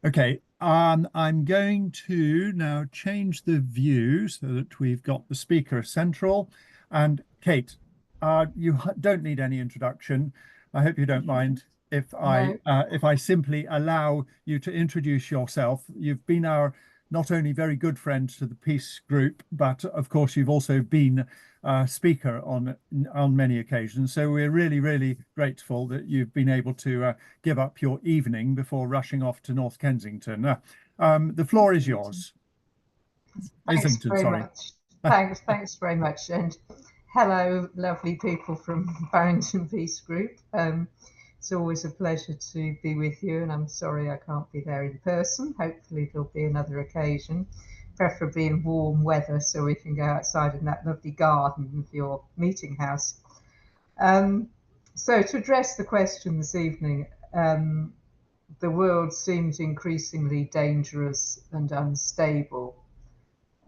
Okay, I'm going to now change the view so that we've got the speaker central. And Kate, you don't need any introduction. I hope you don't mind No, if I simply allow you to introduce yourself. You've been our not only very good friend to the Peace Group, but of course you've also been speaker on many occasions. So we're really, really grateful that you've been able to give up your evening before rushing off to North Kensington. The floor is Islington. yours. Thanks Islington, very sorry. much. Thanks very much. And hello, lovely people from Faringdon Peace Group. It's always a pleasure to be with you, and I'm sorry I can't be there in person. Hopefully there'll be another occasion, preferably in warm weather, so we can go outside in that lovely garden of your meeting house. Um, so to address the question this evening, the world seems increasingly dangerous and unstable.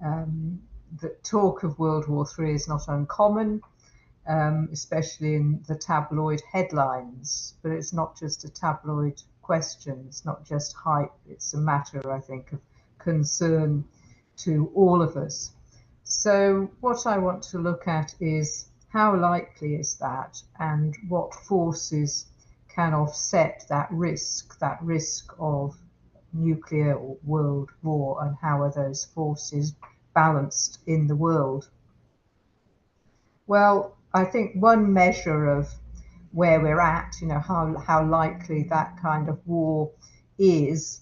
The talk of World War III is not uncommon, especially in the tabloid headlines. But it's not just a tabloid question, it's not just hype, it's a matter, I think, of concern to all of us. So, what I want to look at is how likely is that, and what forces can offset that risk of nuclear or world war, and how are those forces balanced in the world? Well, I think one measure of where we're at, how likely that kind of war is,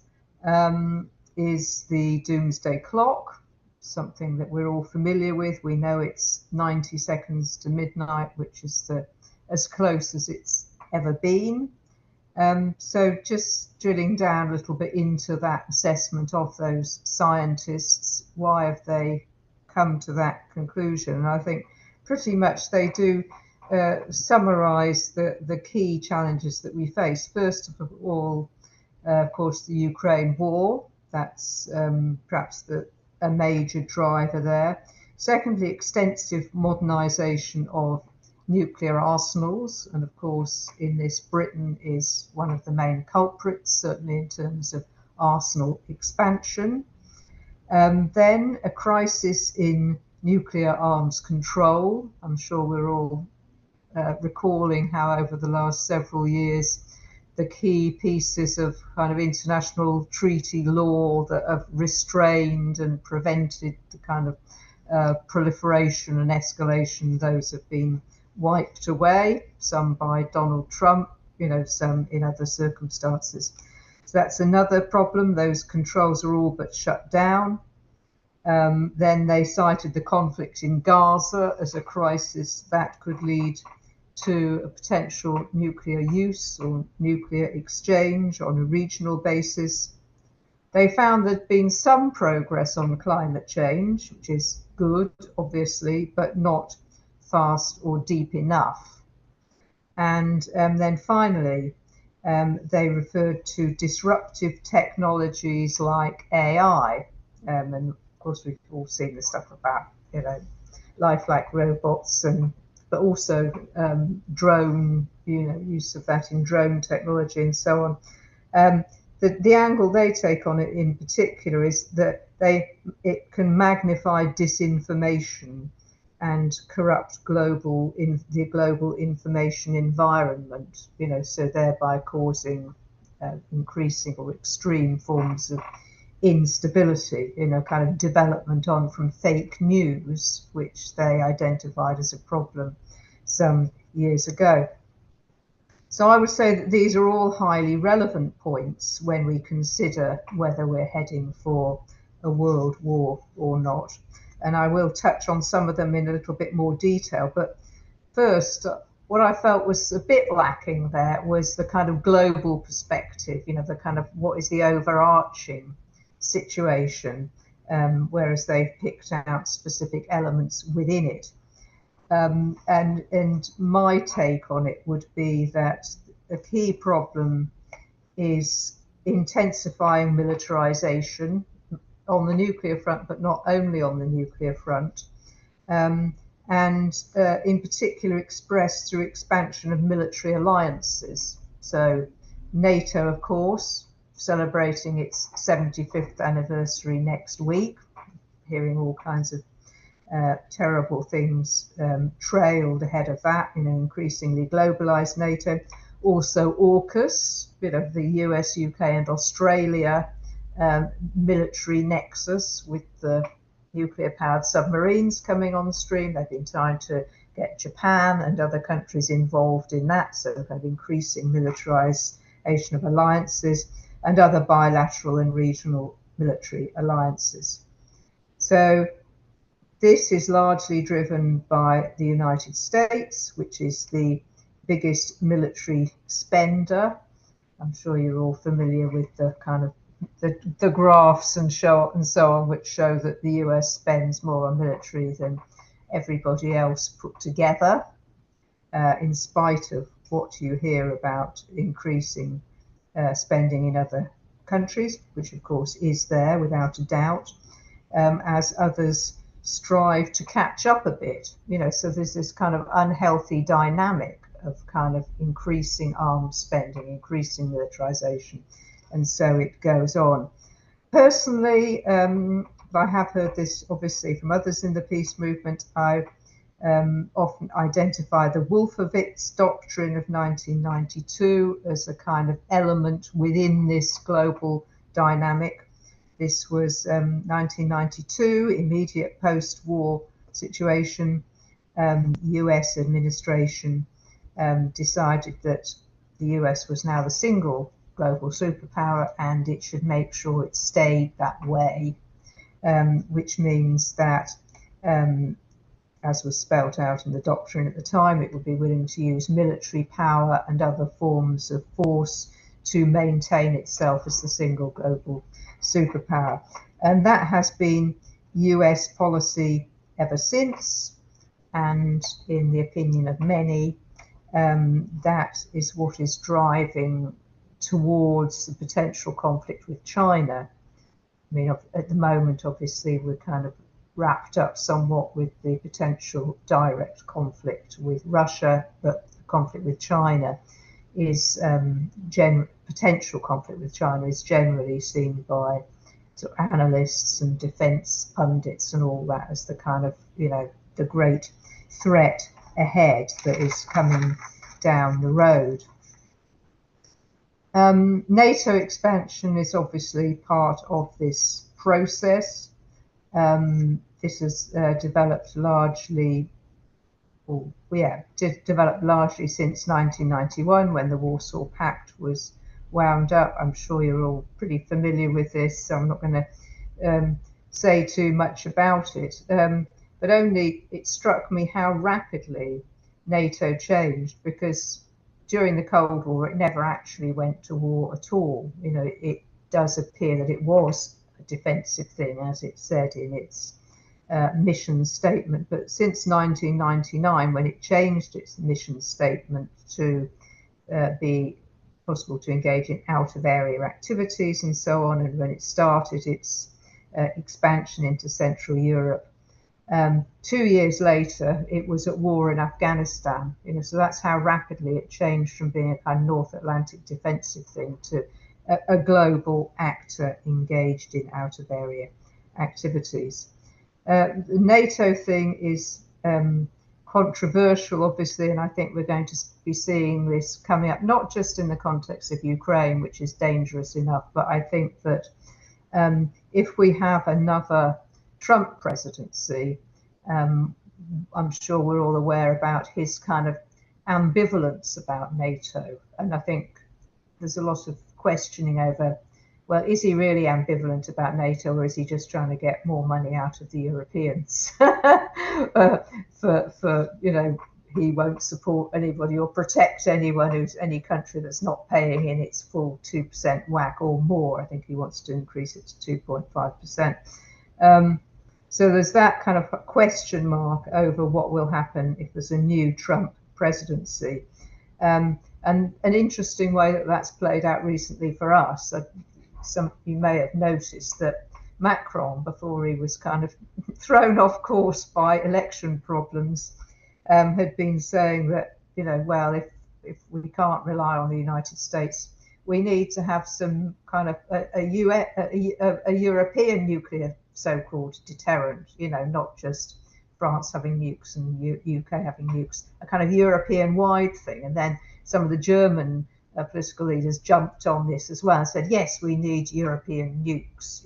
is the doomsday clock, something that we're all familiar with. We know it's 90 seconds to midnight, which is as close as it's ever been. So just drilling down a little bit into that assessment of those scientists, why have they come to that conclusion? And I think pretty much they do summarize the key challenges that we face. First of all, of course, the Ukraine war. That's perhaps a major driver there. Secondly, extensive modernization of nuclear arsenals, and of course in this Britain is one of the main culprits, certainly in terms of arsenal expansion. Then a crisis in nuclear arms control. I'm sure we're all recalling how over the last several years the key pieces of kind of international treaty law that have restrained and prevented the kind of proliferation and escalation, those have been wiped away, some by Donald Trump, some in other circumstances. So that's another problem. Those controls are all but shut down. Then they cited the conflict in Gaza as a crisis that could lead to a potential nuclear use or nuclear exchange on a regional basis. They found there'd been some progress on climate change, which is good, obviously, but not fast or deep enough. And then finally, they referred to disruptive technologies like AI. And of course, we've all seen the stuff about, lifelike robots, but also drone, use of that in drone technology and so on. The angle they take on it in particular is that it can magnify disinformation and corrupt the global information environment, so thereby causing increasing or extreme forms of instability, kind of development on from fake news, which they identified as a problem some years ago. So I would say that these are all highly relevant points when we consider whether we're heading for a world war or not. And I will touch on some of them in a little bit more detail. But first, what I felt was a bit lacking there was the kind of global perspective, the kind of what is the overarching situation, whereas they've picked out specific elements within it. And my take on it would be that the key problem is intensifying militarization on the nuclear front, but not only on the nuclear front, and in particular expressed through expansion of military alliances. So NATO, of course, celebrating its 75th anniversary next week, hearing all kinds of terrible things trailed ahead of that, increasingly globalized NATO. Also AUKUS, bit of the US, UK and Australia military nexus with the nuclear-powered submarines coming on stream. They've been trying to get Japan and other countries involved in that, so kind of increasing militarization of alliances and other bilateral and regional military alliances. So this is largely driven by the United States, which is the biggest military spender. I'm sure you're all familiar with the kind of the graphs and so on, which show that the US spends more on military than everybody else put together, in spite of what you hear about increasing spending in other countries, which of course is there without a doubt, as others strive to catch up a bit. So there's this kind of unhealthy dynamic of kind of increasing arms spending, increasing militarization, and so it goes on. Personally, I have heard this obviously from others in the peace movement. I often identify the Wolfowitz doctrine of 1992 as a kind of element within this global dynamic. This was 1992, immediate post-war situation. US administration decided that the US was now the single global superpower and it should make sure it stayed that way, which means that, as was spelt out in the doctrine at the time, it would be willing to use military power and other forms of force to maintain itself as the single global superpower. And that has been US policy ever since, and in the opinion of many, that is what is driving towards the potential conflict with China. I mean, at the moment, obviously, we're kind of wrapped up somewhat with the potential direct conflict with Russia, but the conflict with China is potential conflict with China is generally seen by sort of analysts and defense pundits and all that as the kind of, the great threat ahead that is coming down the road. NATO expansion is obviously part of this process. This has developed largely since 1991, when the Warsaw Pact was wound up. I'm sure you're all pretty familiar with this, so I'm not going to say too much about it. But only it struck me how rapidly NATO changed, because during the Cold War, it never actually went to war at all. It does appear that it was a defensive thing, as it said in its mission statement. But since 1999, when it changed its mission statement to be possible to engage in out-of-area activities and so on, and when it started its expansion into Central Europe, 2 years later, it was at war in Afghanistan. So that's how rapidly it changed from being a kind of North Atlantic defensive thing to a global actor engaged in out-of-area activities. The NATO thing is controversial, obviously, and I think we're going to be seeing this coming up, not just in the context of Ukraine, which is dangerous enough, but I think that if we have another Trump presidency, I'm sure we're all aware about his kind of ambivalence about NATO. And I think there's a lot of questioning over, well, is he really ambivalent about NATO, or is he just trying to get more money out of the Europeans? He won't support anybody or protect any country that's not paying in its full 2% whack or more. I think he wants to increase it to 2.5%. So there's that kind of question mark over what will happen if there's a new Trump presidency. And an interesting way that that's played out recently for us, some of you may have noticed that Macron, before he was kind of thrown off course by election problems, had been saying that, well, if we can't rely on the United States, we need to have some kind of a European nuclear so-called deterrent, not just France having nukes and UK having nukes, a kind of European-wide thing. And then some of the German political leaders jumped on this as well and said, yes, we need European nukes,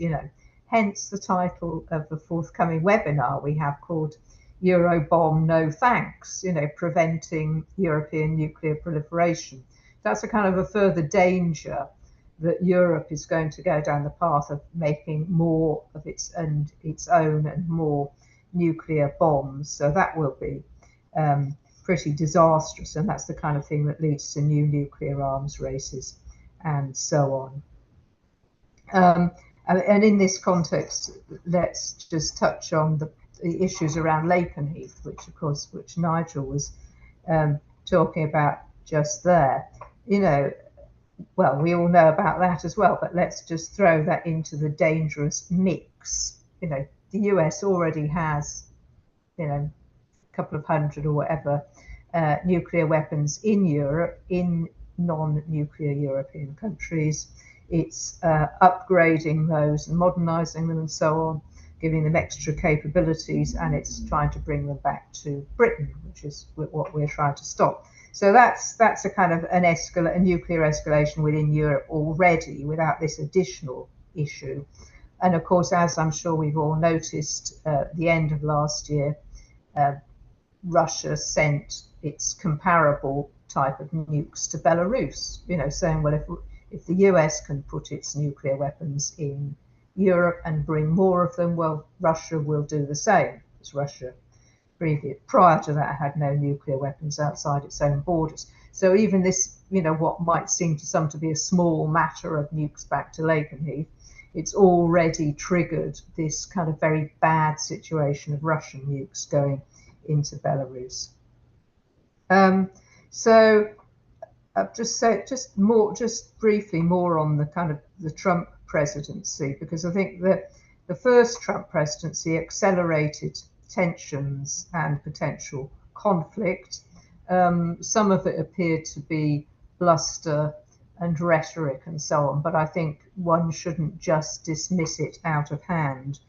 hence the title of the forthcoming webinar we have called Eurobomb No Thanks, preventing European nuclear proliferation. That's a kind of a further danger that Europe is going to go down the path of making more of its own and more nuclear bombs. So that will be pretty disastrous, and that's the kind of thing that leads to new nuclear arms races and so on. And in this context, let's just touch on the issues around Lakenheath, which Nigel was talking about just there. Well, we all know about that as well, but let's just throw that into the dangerous mix. The US already has, a couple of hundred or whatever nuclear weapons in Europe, in non-nuclear European countries. It's upgrading those and modernizing them and so on, giving them extra capabilities, and it's trying to bring them back to Britain, which is what we're trying to stop. So that's a kind of a nuclear escalation within Europe already, without this additional issue. And of course, as I'm sure we've all noticed, at the end of last year, Russia sent its comparable type of nukes to Belarus, saying, well, if the US can put its nuclear weapons in Europe and bring more of them, well, Russia will do the same, because Russia prior to that had no nuclear weapons outside its own borders. So even this, what might seem to some to be a small matter of nukes back to Lakenheath, it's already triggered this kind of very bad situation of Russian nukes going into Belarus. So just briefly more on the kind of the Trump presidency, because I think that the first Trump presidency accelerated tensions and potential conflict. Some of it appeared to be bluster and rhetoric and so on, but I think one shouldn't just dismiss it out of hand,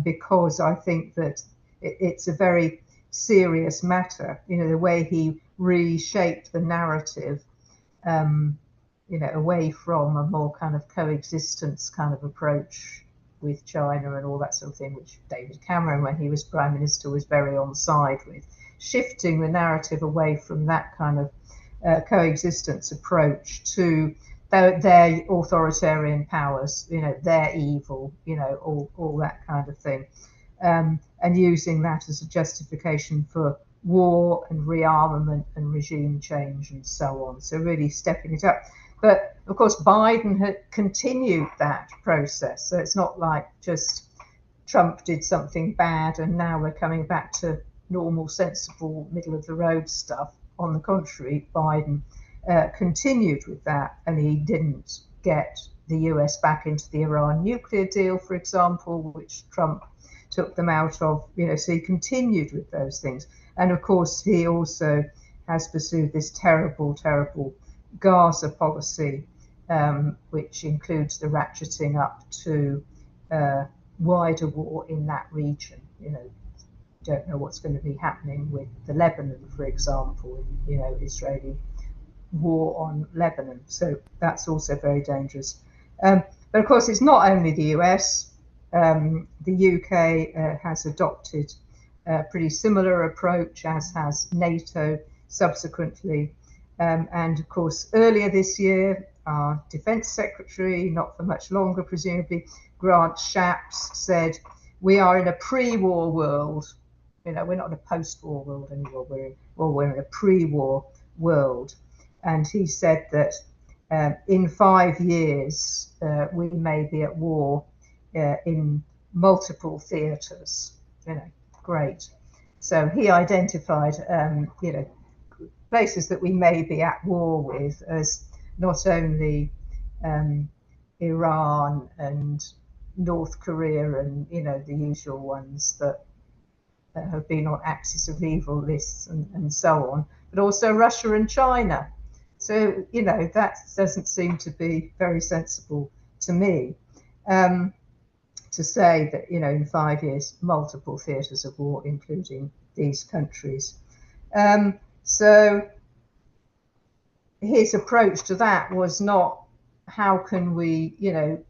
because I think that it's a very serious matter. The way he reshaped the narrative, away from a more kind of coexistence kind of approach with China and all that sort of thing, which David Cameron, when he was Prime Minister, was very on side with, shifting the narrative away from that kind of coexistence approach to their authoritarian powers, they're evil, all that kind of thing, and using that as a justification for war and rearmament and regime change and so on. So really stepping it up. But of course, Biden had continued that process. So it's not like just Trump did something bad and now we're coming back to normal, sensible, middle of the road stuff. On the contrary, Biden continued with that, and he didn't get the US back into the Iran nuclear deal, for example, which Trump took them out of. So he continued with those things. And of course, he also has pursued this terrible, terrible Gaza policy, which includes the ratcheting up to wider war in that region. Don't know what's going to be happening with the Lebanon, for example, Israeli war on Lebanon. So that's also very dangerous. But of course, it's not only the US. The UK has adopted a pretty similar approach, as has NATO subsequently. And of course, earlier this year, our Defence Secretary, not for much longer presumably, Grant Shapps, said, we are in a pre-war world. We're not in a post-war world anymore. We're in a pre-war world. And he said that in 5 years, we may be at war in multiple theatres. Great. So he identified, places that we may be at war with as not only Iran and North Korea and, the usual ones that have been on axis of evil lists and so on, but also Russia and China. So, you know, that doesn't seem to be very sensible to me. To say that, you know, in 5 years, multiple theatres of war, including these countries. So his approach to that was not how can we, you know,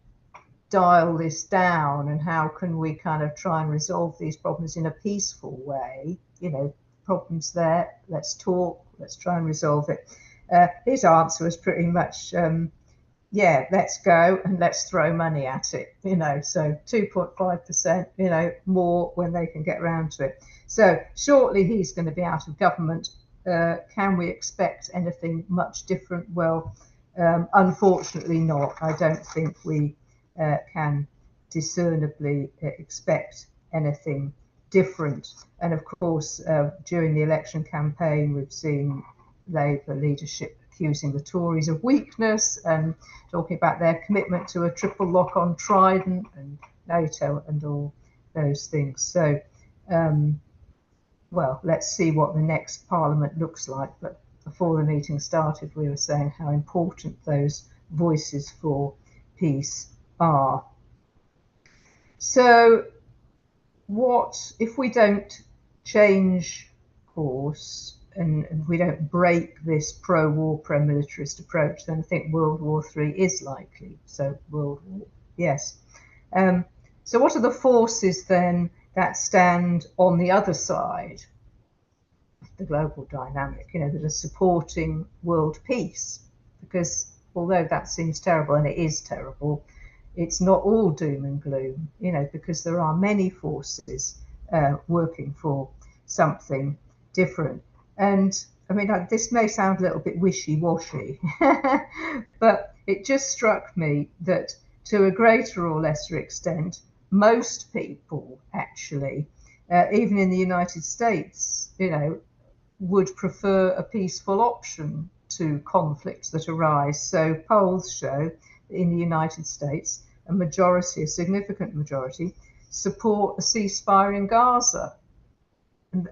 dial this down and how can we kind of try and resolve these problems in a peaceful way. You know, problems there, let's talk, let's try and resolve it. His answer was pretty much, yeah, let's go and let's throw money at it, you know, so 2.5%, you know, more when they can get around to it. So shortly he's going to be out of government. Can we expect anything much different? Well, unfortunately not. I don't think we can discernibly expect anything different. And of course, during the election campaign, we've seen Labour leadership accusing the Tories of weakness and talking about their commitment to a triple lock on Trident and NATO and all those things. So, well, let's see what the next Parliament looks like. But before the meeting started, we were saying how important those voices for peace are. So, what if we don't change course and we don't break this pro-war, pro-militarist approach? Then I think World War III is likely. So, World War, yes. So, what are the forces then that stand on the other side of the global dynamic? You know, that are supporting world peace? Because although that seems terrible, and it is terrible, it's not all doom and gloom, you know, because there are many forces working for something different. And I mean, this may sound a little bit wishy-washy, but it just struck me that to a greater or lesser extent, most people actually, even in the United States, you know, would prefer a peaceful option to conflicts that arise. So polls show that in the United States, a significant majority, support a ceasefire in Gaza,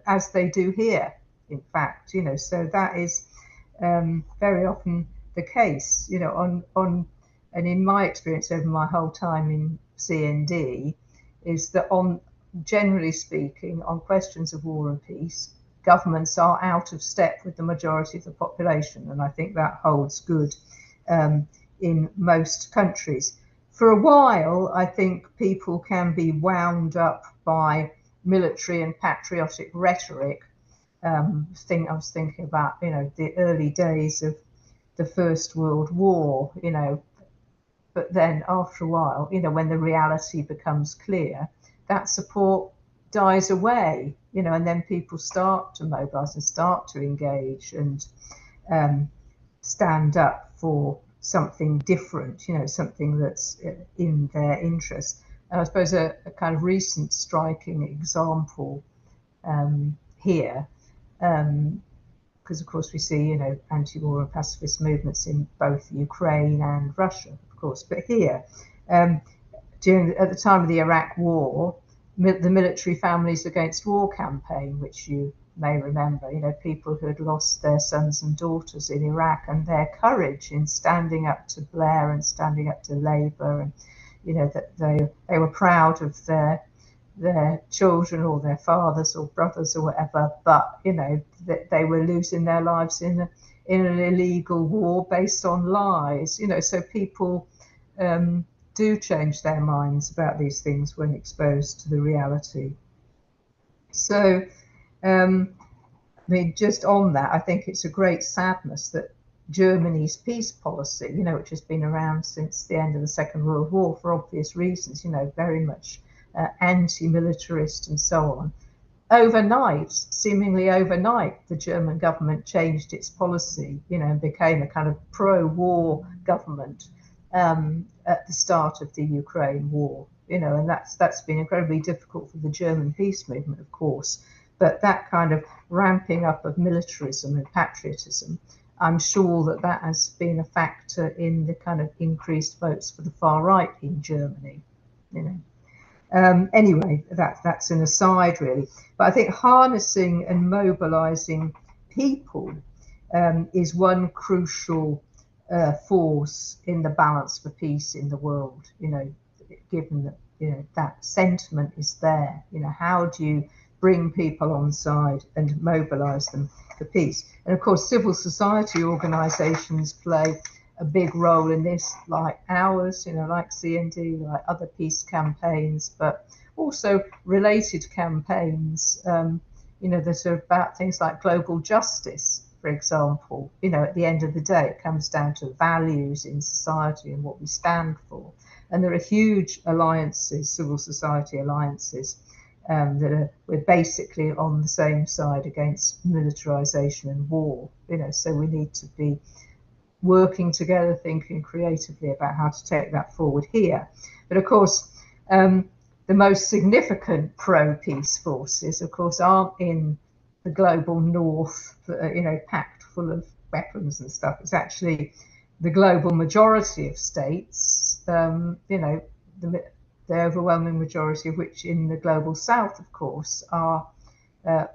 as they do here, in fact, you know, so that is very often the case, you know, and in my experience over my whole time in CND, is that generally speaking, on questions of war and peace, governments are out of step with the majority of the population, and I think that holds good in most countries. For a while, I think people can be wound up by military and patriotic rhetoric. I was thinking about, you know, the early days of the First World War, you know, but then after a while, you know, when the reality becomes clear, that support dies away, you know, and then people start to mobilize and start to engage and stand up for something different, you know, something that's in their interest. And I suppose a kind of recent striking example here, because of course we see, you know, anti-war and pacifist movements in both Ukraine and Russia, of course, but here, at the time of the Iraq War, the Military Families Against War campaign, which you may remember, you know, people who had lost their sons and daughters in Iraq, and their courage in standing up to Blair and standing up to Labour, and, you know, that they were proud of their children or their fathers or brothers or whatever, but, you know, that they were losing their lives in an illegal war based on lies, you know, so people do change their minds about these things when exposed to the reality. So, I mean, just on that, I think it's a great sadness that Germany's peace policy, you know, which has been around since the end of the Second World War for obvious reasons, you know, very much anti-militarist and so on. Overnight, seemingly overnight, the German government changed its policy, you know, and became a kind of pro-war government at the start of the Ukraine war, you know, and that's been incredibly difficult for the German peace movement, of course. But that kind of ramping up of militarism and patriotism, I'm sure that has been a factor in the kind of increased votes for the far right in Germany, you know. Anyway, that's an aside, really. But I think harnessing and mobilizing people is one crucial force in the balance for peace in the world. Given that that sentiment is there, how do you bring people on side and mobilize them for peace? And of course, civil society organizations play a big role in this, like ours, like CND, like other peace campaigns, but also related campaigns, that are about things like global justice, for example. At the end of the day, it comes down to values in society and what we stand for. And there are huge alliances, civil society alliances, we're basically on the same side against militarization and war. So we need to be working together, thinking creatively about how to take that forward here. But of course, the most significant pro-peace forces, of course, aren't in the global north, packed full of weapons and stuff. It's actually the global majority of states, the overwhelming majority of which in the global south, of course, are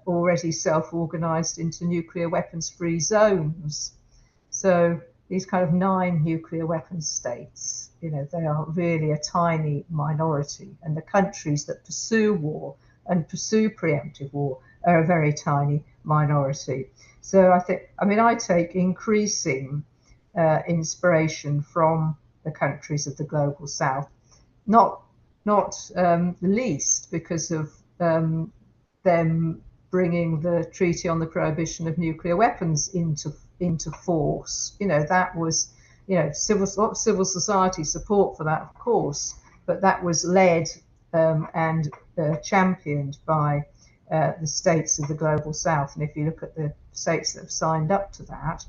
already self-organized into nuclear weapons-free zones. So these kind of 9 nuclear weapons states, they are really a tiny minority. And the countries that pursue war and pursue preemptive war are a very tiny minority. So I take increasing inspiration from the countries of the global south, not least because of them bringing the Treaty on the Prohibition of Nuclear Weapons into force. That was, civil society support for that, of course, but that was led and championed by the states of the global south. And if you look at the states that have signed up to that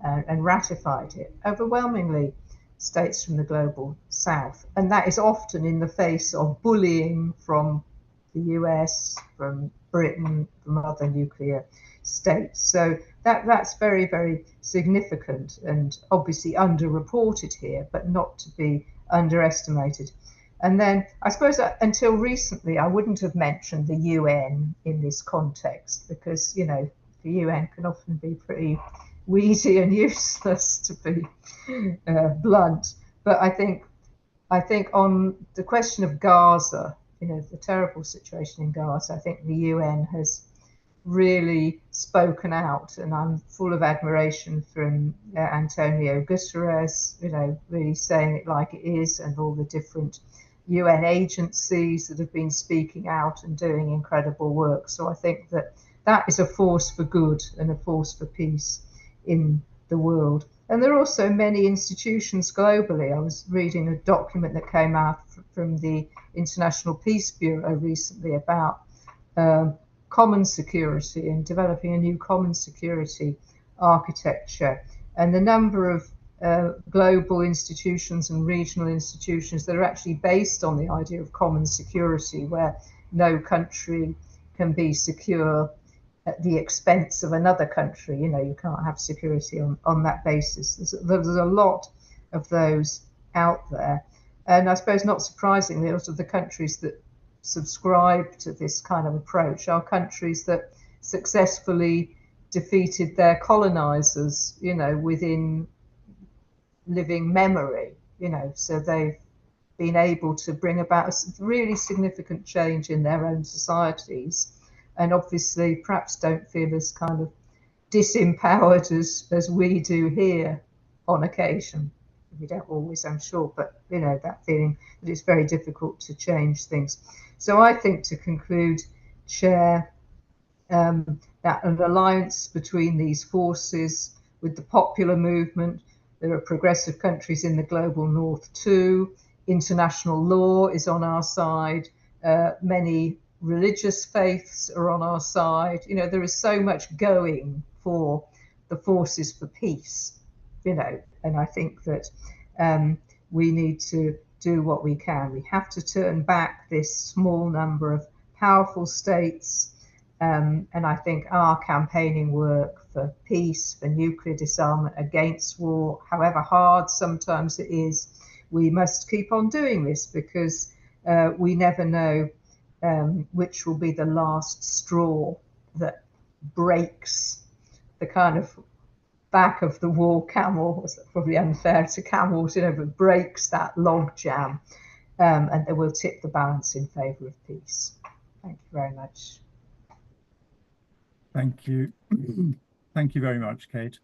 and ratified it, overwhelmingly states from the global south. And that is often in the face of bullying from the US, from Britain, from other nuclear states. So that's very, very significant and obviously underreported here, but not to be underestimated. And then I suppose that until recently, I wouldn't have mentioned the UN in this context because, the UN can often be pretty weedy and useless, to be blunt. But I think on the question of Gaza, the terrible situation in Gaza, I think the UN has really spoken out, and I'm full of admiration from Antonio Guterres, really saying it like it is, and all the different UN agencies that have been speaking out and doing incredible work. So I think that is a force for good and a force for peace in the world. And there are also many institutions globally. I was reading a document that came out from the International Peace Bureau recently about common security and developing a new common security architecture. And the number of global institutions and regional institutions that are actually based on the idea of common security, where no country can be secure at the expense of another country. You can't have security on that basis. There's a lot of those out there. And I suppose not surprisingly, a lot of the countries that subscribe to this kind of approach are countries that successfully defeated their colonizers, within living memory, so they've been able to bring about a really significant change in their own societies, and obviously perhaps don't feel as kind of disempowered as we do here on occasion. We don't always, I'm sure, but that feeling that it's very difficult to change things. So I think, to conclude, Chair, that an alliance between these forces with the popular movement, there are progressive countries in the global north too, international law is on our side, many religious faiths are on our side. There is so much going for the forces for peace, and I think that we need to do what we can. We have to turn back this small number of powerful states. And I think our campaigning work for peace, for nuclear disarmament, against war, however hard sometimes it is, we must keep on doing this, because we never know which will be the last straw that breaks the kind of back of the war camel, was probably unfair to camels, but breaks that log jam, and it will tip the balance in favour of peace. Thank you very much. Thank you. Thank you very much, Kate.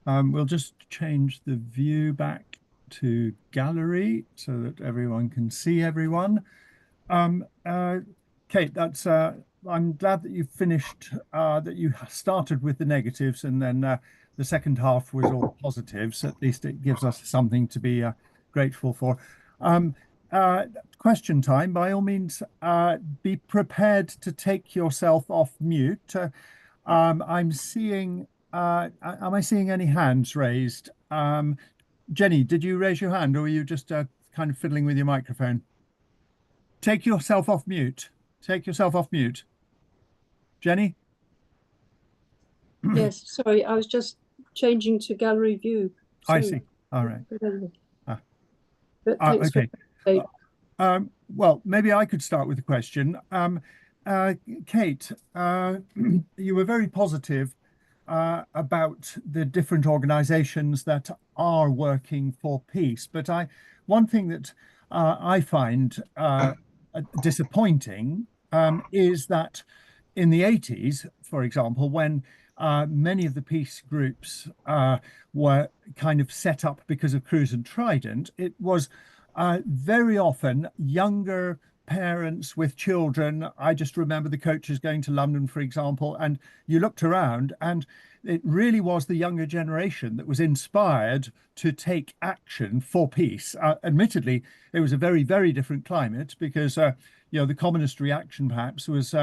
We'll just change the view back to gallery so that everyone can see everyone. Kate, that's I'm glad that you finished, that you started with the negatives and then the second half was all positives. At least it gives us something to be grateful for. Question time, by all means, be prepared to take yourself off mute. I'm seeing, am I seeing any hands raised? Jenny, did you raise your hand or were you just kind of fiddling with your microphone? Take yourself off mute. Take yourself off mute. Jenny? Yes, sorry, I was just changing to gallery view. I see. All right. But thanks okay. Well, maybe I could start with a question. Kate, you were very positive about the different organizations that are working for peace. But one thing that I find disappointing is that in the 80s, for example, when many of the peace groups were kind of set up because of Cruse and Trident, it was very often younger parents with children. I just remember the coaches going to London, for example, and you looked around and it really was the younger generation that was inspired to take action for peace. Admittedly, it was a very, very different climate because, the commonest reaction perhaps was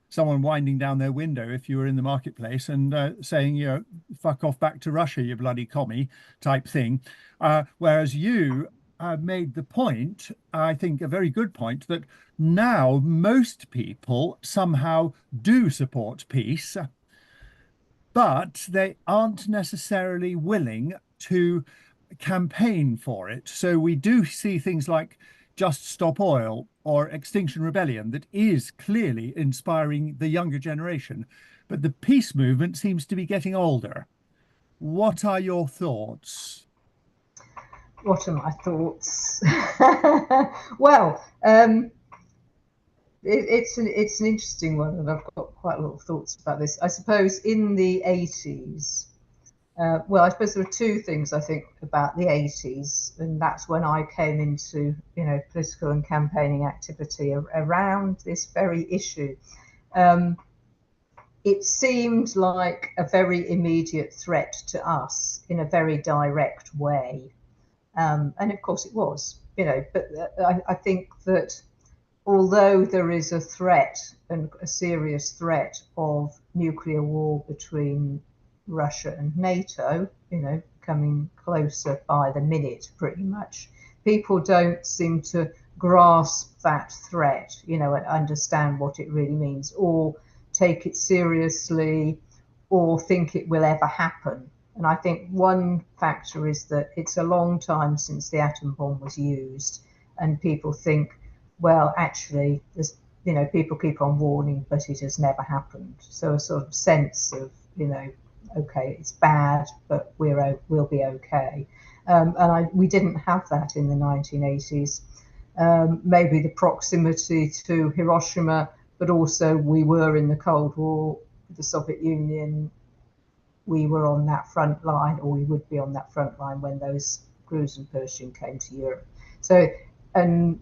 someone winding down their window if you were in the marketplace and saying, fuck off back to Russia, you bloody commie type thing. Whereas you made the point, I think a very good point, that now most people somehow do support peace, but they aren't necessarily willing to campaign for it. So we do see things like Just Stop Oil or Extinction Rebellion that is clearly inspiring the younger generation, but the peace movement seems to be getting older. What are your thoughts? What are my thoughts? Well, it's an interesting one, and I've got quite a lot of thoughts about this. I suppose in the 80s, well, I suppose there are two things I think about the 80s, and that's when I came into, political and campaigning activity around this very issue. It seemed like a very immediate threat to us in a very direct way. And of course it was, but I think that although there is a threat and a serious threat of nuclear war between Russia and NATO, coming closer by the minute pretty much, people don't seem to grasp that threat, and understand what it really means or take it seriously or think it will ever happen. And I think one factor is that it's a long time since the atom bomb was used, and people think, well, actually, there's, people keep on warning, but it has never happened. So a sort of sense of, okay, it's bad, but we'll be okay. And we didn't have that in the 1980s. Maybe the proximity to Hiroshima, but also we were in the Cold War with the Soviet Union. We were on that front line, or we would be on that front line when those Cruse and Pershing came to Europe. So, and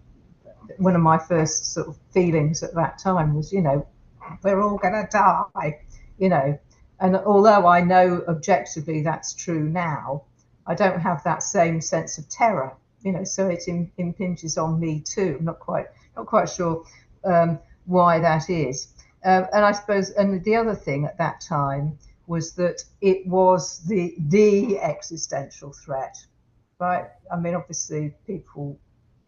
one of my first sort of feelings at that time was, we're all going to die, and although I know objectively that's true now, I don't have that same sense of terror, so it impinges on me too. I'm not quite sure why that is. And I suppose, and the other thing at that time was that it was the existential threat, right? I mean, obviously people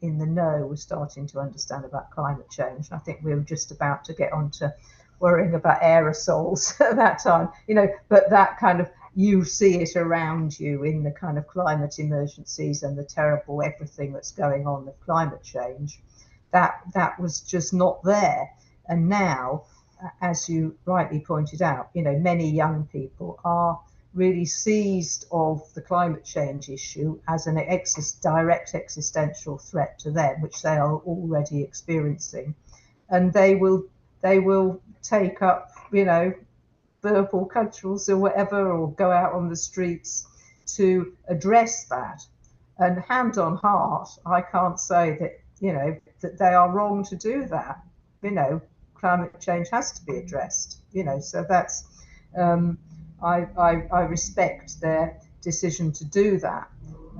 in the know were starting to understand about climate change. I think we were just about to get on to worrying about aerosols at that time, but that kind of, you see it around you in the kind of climate emergencies and the terrible everything that's going on with climate change, that was just not there. And now, as you rightly pointed out, many young people are really seized of the climate change issue as an direct existential threat to them, which they are already experiencing, and they will take up, verbal cudgels or whatever, or go out on the streets to address that. And hand on heart, I can't say that that they are wrong to do that. Climate change has to be addressed. So that's I respect their decision to do that.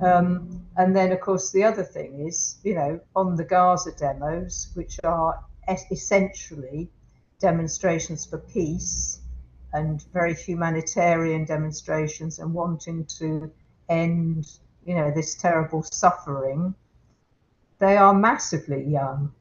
And then, of course, the other thing is, on the Gaza demos, which are essentially demonstrations for peace and very humanitarian demonstrations and wanting to end, this terrible suffering, they are massively young,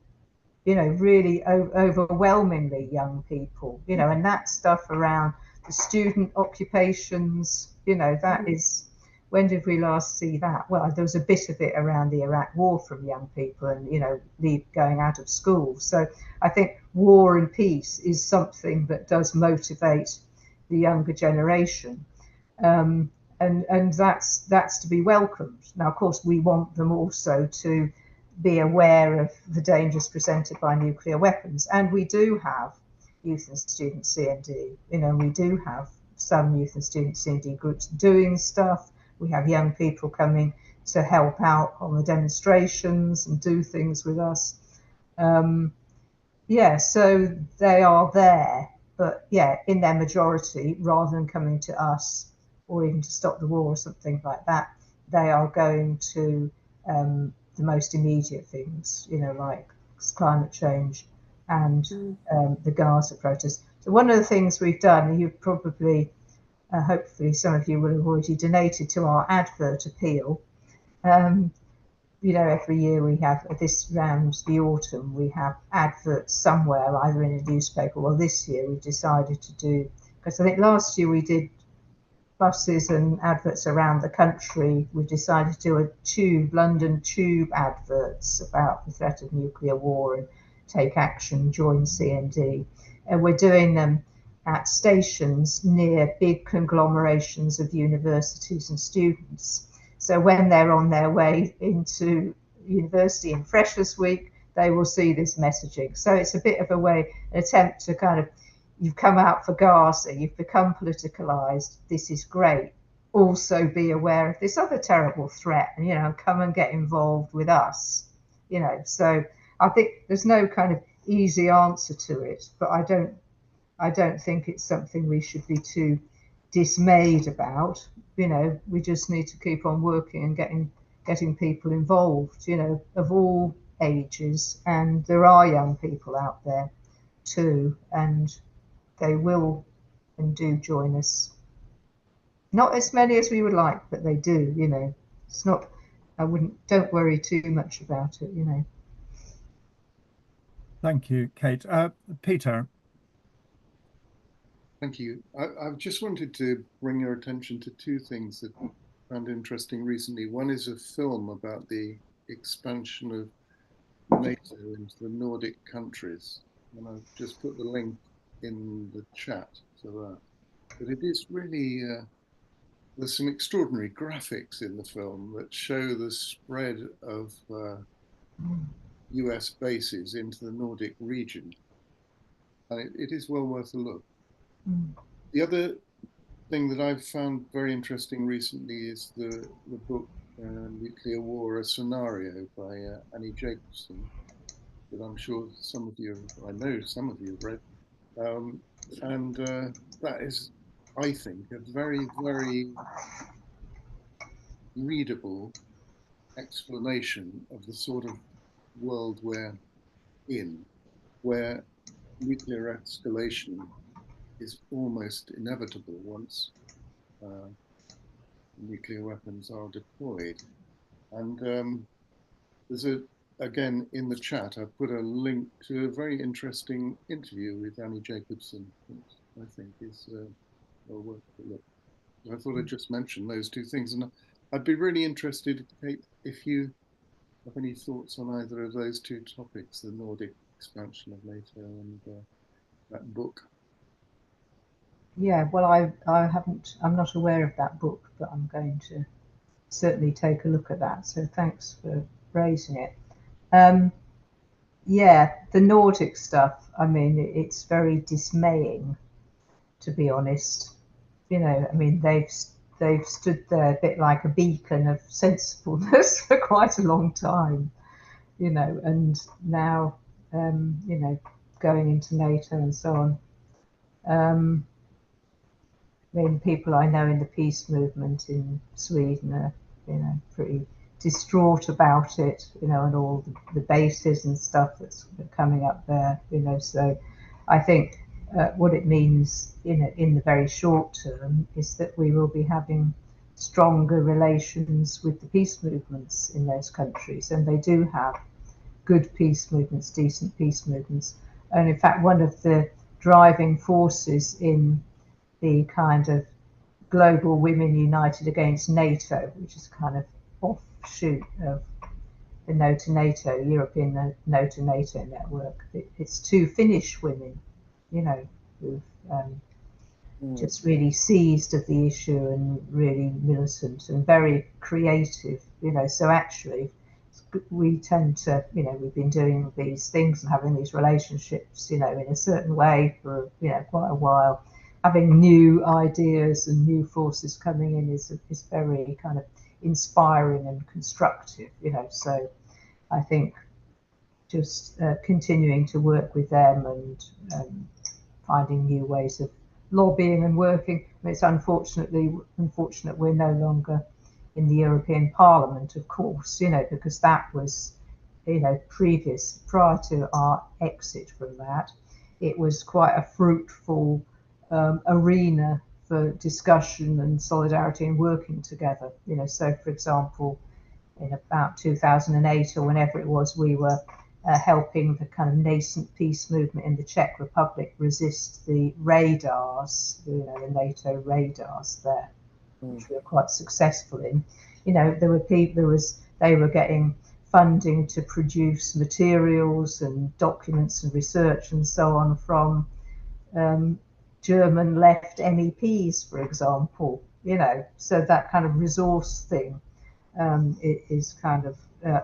really overwhelmingly young people, and that stuff around the student occupations, that is, when did we last see that? Well, there was a bit of it around the Iraq war from young people and, going out of school. So I think war and peace is something that does motivate the younger generation. And that's to be welcomed. Now, of course, we want them also to be aware of the dangers presented by nuclear weapons. And we do have youth and student CND. We do have some youth and student CND groups doing stuff. We have young people coming to help out on the demonstrations and do things with us. So they are there, but in their majority, rather than coming to us or even to stop the war or something like that, they are going to the most immediate things, like climate change and the Gaza protests. So one of the things we've done, you've probably, hopefully some of you will have already donated to our advert appeal. Every year we have, this round the autumn, we have adverts somewhere, either in a newspaper. Well, this year we've decided to do, because I think last year we did buses and adverts around the country. We decided to do London Tube adverts about the threat of nuclear war and take action, join CND. And we're doing them at stations near big conglomerations of universities and students. So when they're on their way into university in Freshers Week, they will see this messaging. So it's a bit of an attempt to kind of, you've come out for Gaza, you've become politicalized, this is great. Also be aware of this other terrible threat and, come and get involved with us. So I think there's no kind of easy answer to it, but I don't think it's something we should be too dismayed about. We just need to keep on working and getting people involved, of all ages. And there are young people out there too, and they will and do join us. Not as many as we would like, but they do, It's not, don't worry too much about it, Thank you, Kate. Peter. Thank you. I just wanted to bring your attention to two things that I found interesting recently. One is a film about the expansion of NATO into the Nordic countries. And I've just put the link in the chat to that. But it is really, there's some extraordinary graphics in the film that show the spread of US bases into the Nordic region. And it is well worth a look. The other thing that I've found very interesting recently is the book Nuclear War, a Scenario by Annie Jacobson, that I'm sure some of you, I know some of you have read. And that is, I think, a very, very readable explanation of the sort of world we're in, where nuclear escalation is almost inevitable once nuclear weapons are deployed. And there's again, in the chat, I've put a link to a very interesting interview with Annie Jacobson, which I think is well worth a look. So I thought I'd just mention those two things. And I'd be really interested, Kate, if you have any thoughts on either of those two topics, the Nordic expansion of NATO and that book. Yeah, well, I'm not aware of that book, but I'm going to certainly take a look at that. So thanks for raising it. Yeah, the Nordic stuff, I mean, it's very dismaying, to be honest. You know, I mean, they've stood there a bit like a beacon of sensibleness for quite a long time, you know, and now, you know, going into NATO and so on. I mean, people I know in the peace movement in Sweden are, you know, pretty distraught about it, you know, and all the bases and stuff that's coming up there, you know. So I think what it means, you know, in the very short term is that we will be having stronger relations with the peace movements in those countries, and they do have good peace movements, decent peace movements. And in fact, one of the driving forces in the kind of Global Women United Against NATO, which is kind of offshoot of the No to NATO, European No to NATO network. It's two Finnish women, you know, who've just really seized of the issue and really militant and very creative, you know. So actually, we tend to, you know, we've been doing these things and having these relationships, you know, in a certain way for, you know, quite a while. Having new ideas and new forces coming in is very kind of inspiring and constructive, you know. So I think just continuing to work with them and finding new ways of lobbying and working. I mean, it's unfortunate we're no longer in the European Parliament, of course, you know, because that was, you know, prior to our exit from that, it was quite a fruitful arena for discussion and solidarity and working together, you know. So, for example, in about 2008 or whenever it was, we were helping the kind of nascent peace movement in the Czech Republic resist the radars, you know, the NATO radars there, which we were quite successful in. You know, there were people, they were getting funding to produce materials and documents and research and so on from German left MEPs, for example, you know. So that kind of resource thing it is kind of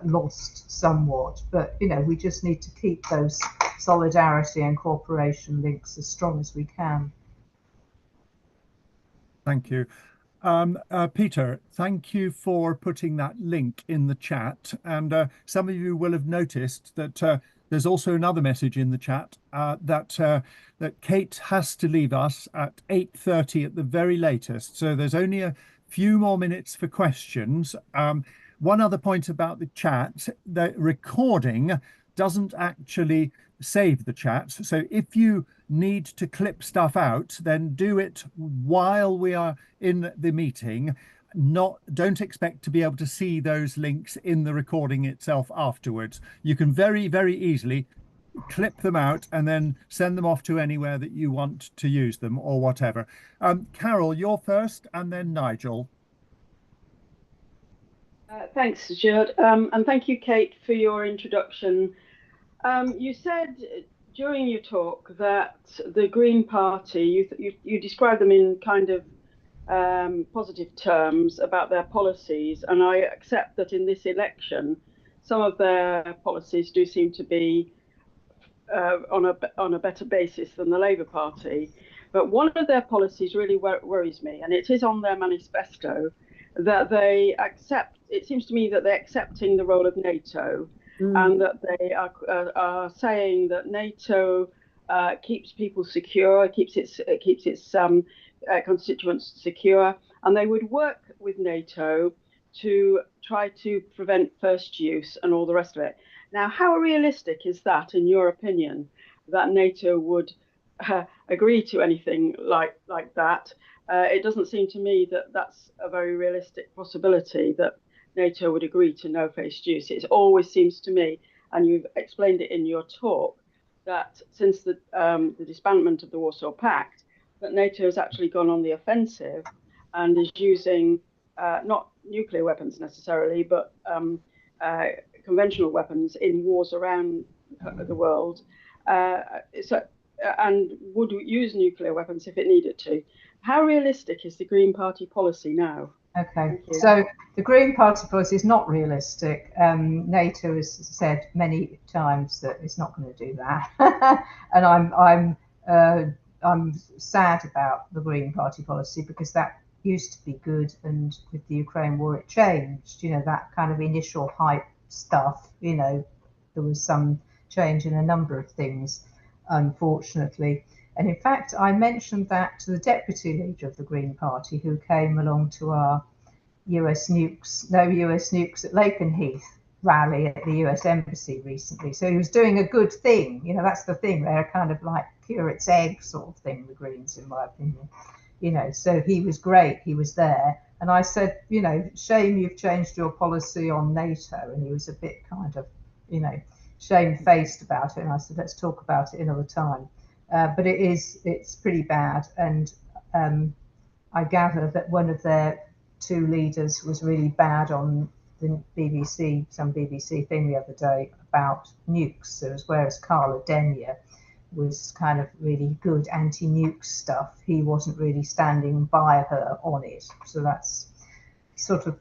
lost somewhat, but you know, we just need to keep those solidarity and cooperation links as strong as we can. Thank you. Peter, thank you for putting that link in the chat. And some of you will have noticed that there's also another message in the chat that Kate has to leave us at 8:30 at the very latest. So there's only a few more minutes for questions. One other point about the chat, the recording doesn't actually save the chat. So if you need to clip stuff out, then do it while we are in the meeting. Don't expect to be able to see those links in the recording itself afterwards. You can very, very easily clip them out and then send them off to anywhere that you want to use them or whatever. Carol, you're first, and then Nigel. Thanks, Stuart, and thank you, Kate, for your introduction. You said during your talk that the Green Party, you described them in kind of positive terms about their policies, and I accept that in this election, some of their policies do seem to be on a better basis than the Labour Party. But one of their policies really worries me, and it is on their manifesto, that they accept, it seems to me that they're accepting the role of NATO, and that they are saying that NATO keeps people secure, keeps its constituents secure, and they would work with NATO to try to prevent first use and all the rest of it. Now, how realistic is that, in your opinion, that NATO would agree to anything like that? It doesn't seem to me that that's a very realistic possibility, that NATO would agree to no first use. It always seems to me, and you've explained it in your talk, that since the disbandment of the Warsaw Pact, that NATO has actually gone on the offensive and is using not nuclear weapons necessarily, but conventional weapons in wars around the world. So and would use nuclear weapons if it needed to. How realistic is the Green Party policy now? Okay, so the Green Party policy is not realistic. NATO has said many times that it's not going to do that, and I'm sad about the Green Party policy because that used to be good, and with the Ukraine war it changed. You know, that kind of initial hype stuff. You know, there was some change in a number of things, unfortunately. And in fact, I mentioned that to the deputy leader of the Green Party, who came along to our no US nukes at Lakenheath rally at the US Embassy recently. So he was doing a good thing. You know, that's the thing. They're kind of like curate's egg sort of thing, the Greens, in my opinion. You know, so he was great. He was there. And I said, you know, shame you've changed your policy on NATO. And he was a bit kind of, you know, shamefaced about it. And I said, let's talk about it another time. But it's pretty bad. And I gather that one of their two leaders was really bad on the BBC, some BBC thing the other day about nukes. So whereas Carla Denyer was kind of really good anti-nuke stuff, he wasn't really standing by her on it. So that's sort of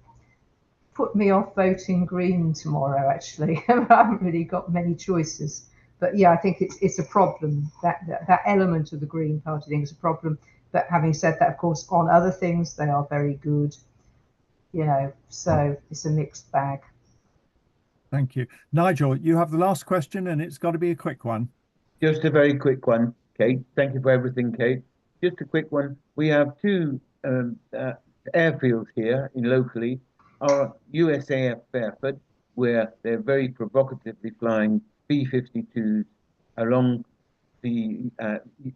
put me off voting Green tomorrow, actually. I haven't really got many choices. But yeah, I think it's a problem. That element of the Green Party thing is a problem. But having said that, of course, on other things, they are very good. You know, so it's a mixed bag. Thank you. Nigel, you have the last question, and it's got to be a quick one. Just a very quick one, Kate. Thank you for everything, Kate. Just a quick one. We have two airfields here locally. Our USAF Fairford, where they're very provocatively flying B-52s along the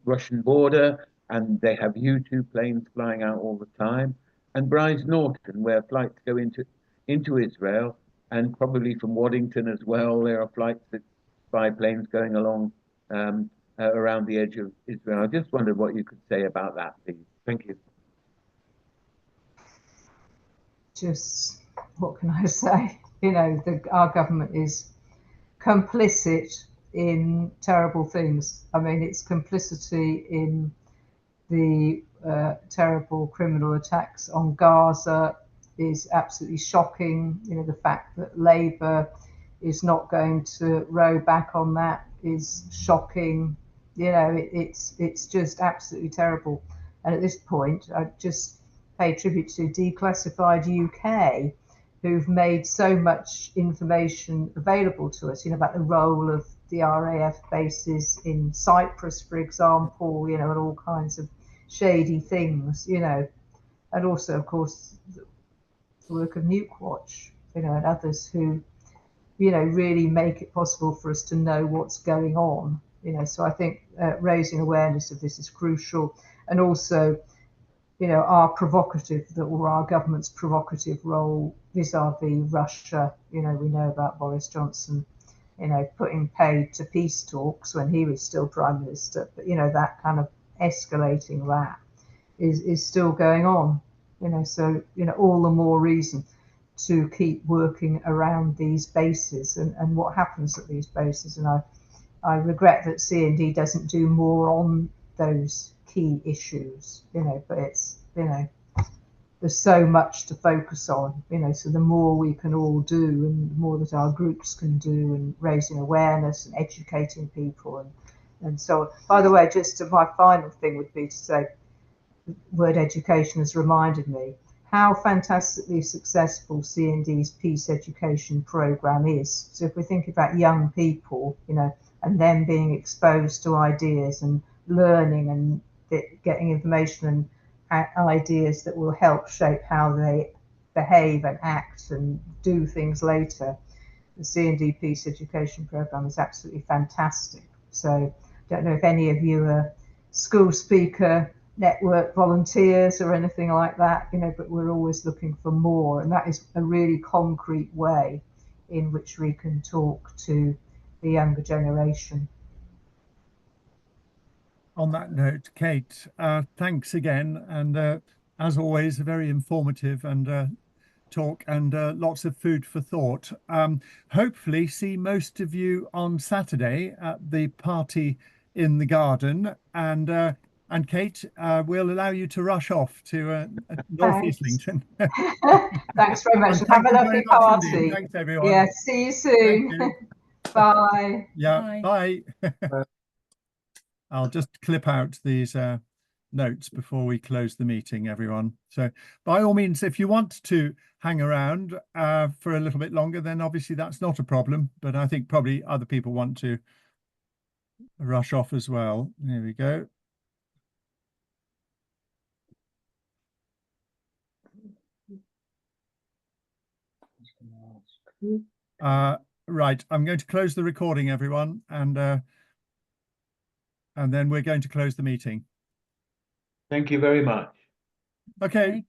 Russian border, and they have U-2 planes flying out all the time. And Brize Norton, where flights go into Israel, and probably from Waddington as well. There are flights that spy planes going along around the edge of Israel. I just wondered what you could say about that, please. Thank you. Just what can I say? You know, our government is complicit in terrible things. I mean, its complicity in the terrible criminal attacks on Gaza is absolutely shocking. You know, the fact that Labour is not going to row back on that is shocking. You know, it's just absolutely terrible. And at this point, I just pay tribute to Declassified UK, who've made so much information available to us, you know, about the role of the RAF bases in Cyprus, for example, you know, and all kinds of shady things, you know, and also, of course, the work of Nuke Watch, you know, and others who, you know, really make it possible for us to know what's going on, you know. So I think raising awareness of this is crucial, and also, you know, our government's provocative role vis-a-vis Russia. You know, we know about Boris Johnson, you know, putting paid to peace talks when he was still Prime Minister, but, you know, that kind of escalating that is still going on, you know. So, you know, all the more reason to keep working around these bases and what happens at these bases. And I regret that CND doesn't do more on those key issues, you know, but it's, you know, there's so much to focus on, you know, so the more we can all do and the more that our groups can do, and raising awareness and educating people and so on. By the way, just my final thing would be to say, the word education has reminded me how fantastically successful CND's peace education program is. So if we think about young people, you know, and them being exposed to ideas and learning and getting information and ideas that will help shape how they behave and act and do things later, the CND peace education program is absolutely fantastic. So I don't know if any of you are school speaker network volunteers or anything like that, you know, but we're always looking for more, and that is a really concrete way in which we can talk to the younger generation. On that note, Kate, thanks again, and as always, a very informative and talk, and lots of food for thought. Hopefully see most of you on Saturday at the party in the garden, and Kate, we'll allow you to rush off to North Islington. Thanks very much. And Have thank a you lovely very much party. indeed. Thanks, everyone. Yeah, see you soon. Bye. Yeah, bye. Bye. I'll just clip out these notes before we close the meeting, everyone. So by all means, if you want to hang around for a little bit longer, then obviously that's not a problem. But I think probably other people want to rush off as well. There we go. Right, I'm going to close the recording, everyone, and then we're going to close the meeting. Thank you very much. Okay.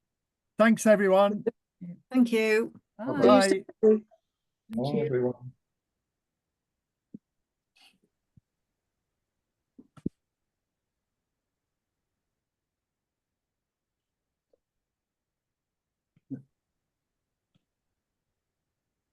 Thanks, everyone. Thank you. Bye. Bye. Bye, everyone.